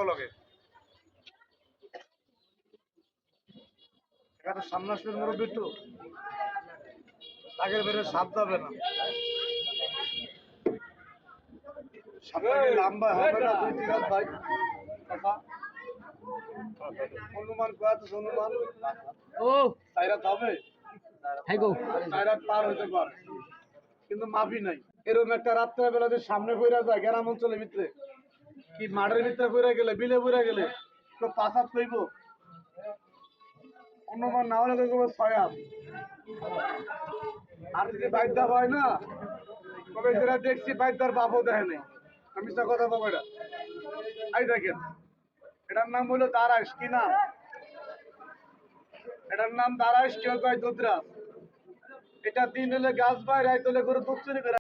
লগে এখানে সামনে আসবেন মুরব্বী একটু আগের বেড়ে সাপ যাবে না লম্বা হবে না 2-3 হাত ভাই অনুমান কত অনুমান ও সাইরা যাবে সাইরা পার হতে পারে কিন্তু মাফি নাই এরকম একটা রাত্রে বেলা যে সামনে বইরা যায় গ্রাম অঞ্চলের ভিতরে কি মাঠের ভিতরে বইরা গেলে বিলে বইরা গেলে তো পাঁচাত কইব অনুমান না হলে তো 6 হাত আর যদি বাইদা হয় না তবে যেটা দেখছি বাইদার বাপও দেখে নেই আমি তো কথা বলবো এটা এই দেখেন এটার নাম হলো দারাইশ কি নাম এটার নাম দারাইশ কেউ কয় দুধরা এটা দিন হলে গাছ পায় রাইত হলে গরু দুধ চুরি করে